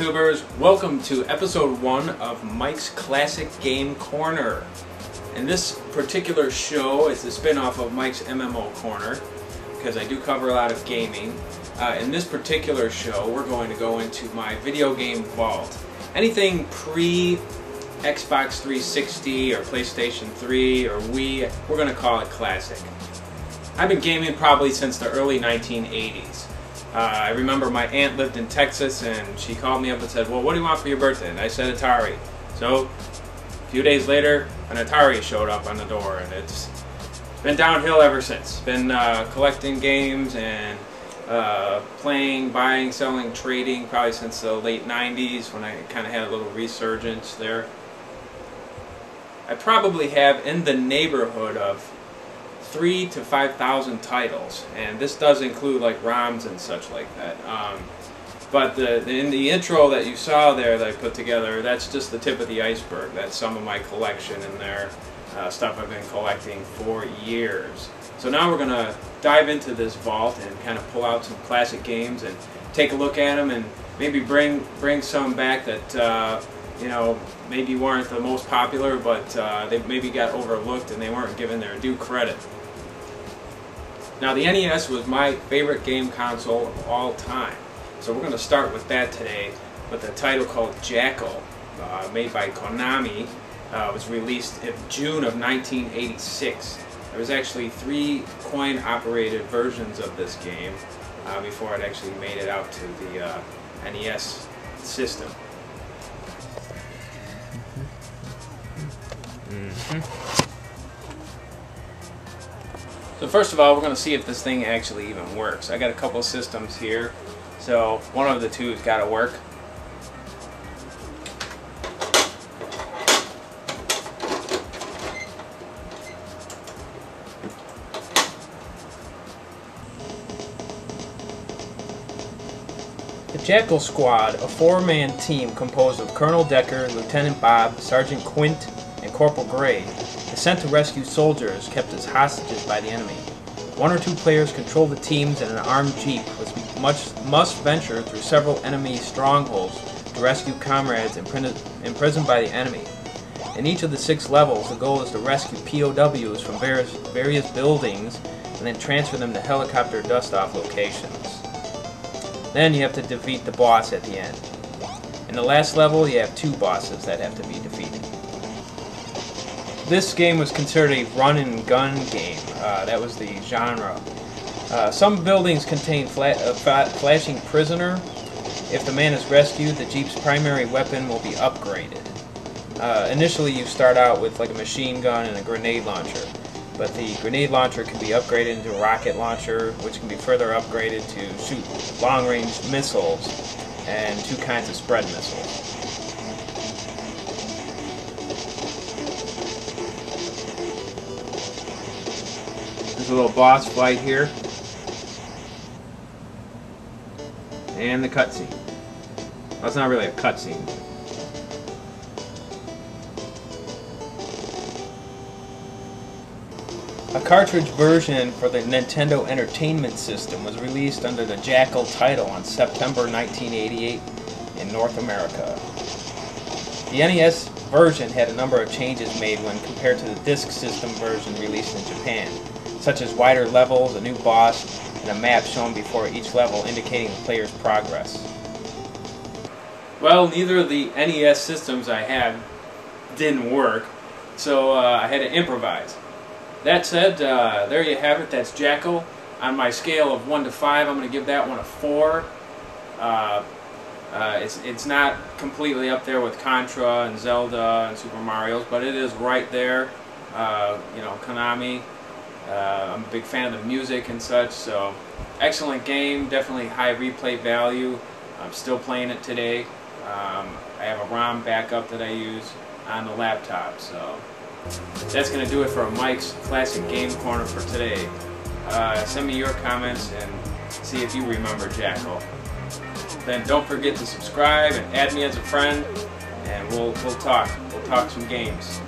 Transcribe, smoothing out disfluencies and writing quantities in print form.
YouTubers, welcome to episode 1 of Mike's Classic Game Corner. And this particular show is the spin-off of Mike's MMO Corner, because I do cover a lot of gaming. In this particular show, we're going to go into my video game vault. Anything pre-Xbox 360 or PlayStation 3 or Wii, we're going to call it classic. I've been gaming probably since the early 1980s. I remember my aunt lived in Texas and she called me up and said, well, what do you want for your birthday? And I said Atari. So a few days later, an Atari showed up on the door, and it's been downhill ever since. Been collecting games and playing, buying, selling, trading probably since the late 90s when I kind of had a little resurgence there. I probably have in the neighborhood of 3,000 to 5,000 titles, and this does include like ROMs and such like that. But in the intro that you saw there that I put together, that's just the tip of the iceberg. That's some of my collection in there, stuff I've been collecting for years. So now we're going to dive into this vault and kind of pull out some classic games and take a look at them and maybe bring some back that you know, maybe weren't the most popular, but they maybe got overlooked and they weren't given their due credit. Now, the NES was my favorite game console of all time, so we're going to start with that today with a title called JACKAL, made by Konami. It was released in June of 1986. There was actually 3 coin-operated versions of this game before it actually made it out to the NES system. So first of all, we're going to see if this thing actually even works. I got a couple systems here, so one of the two has got to work. The JACKAL Squad, a 4-man team composed of Colonel Decker, Lieutenant Bob, Sergeant Quint, and Corporal Gray, is sent to rescue soldiers kept as hostages by the enemy. 1 or 2 players control the teams, and an armed jeep must venture through several enemy strongholds to rescue comrades imprisoned by the enemy. In each of the 6 levels, the goal is to rescue POWs from various buildings and then transfer them to helicopter dust-off locations. Then you have to defeat the boss at the end. In the last level, you have 2 bosses that have to be defeated. This game was considered a run-and-gun game. That was the genre. Some buildings contain a flashing prisoner. If the man is rescued, the Jeep's primary weapon will be upgraded. Initially, you start out with like a machine gun and a grenade launcher, but the grenade launcher can be upgraded into a rocket launcher, which can be further upgraded to shoot long-range missiles and 2 kinds of spread missiles. There's a little boss fight here, and the cutscene. Well, it's not really a cutscene. A cartridge version for the Nintendo Entertainment System was released under the JACKAL title on September 1988 in North America. The NES version had a number of changes made when compared to the disk system version released in Japan, such as wider levels, a new boss, and a map shown before each level indicating the player's progress. Well, neither of the NES systems I had didn't work, so I had to improvise. That said, there you have it. That's JACKAL. On my scale of 1 to 5, I'm going to give that one a 4. It's not completely up there with Contra and Zelda and Super Mario's, but it is right there. You know, Konami. I'm a big fan of the music and such, so excellent game, definitely high replay value. I'm still playing it today. I have a ROM backup that I use on the laptop, so that's going to do it for Mike's Classic Game Corner for today. Send me your comments and see if you remember JACKAL. Then don't forget to subscribe and add me as a friend, and we'll talk some games.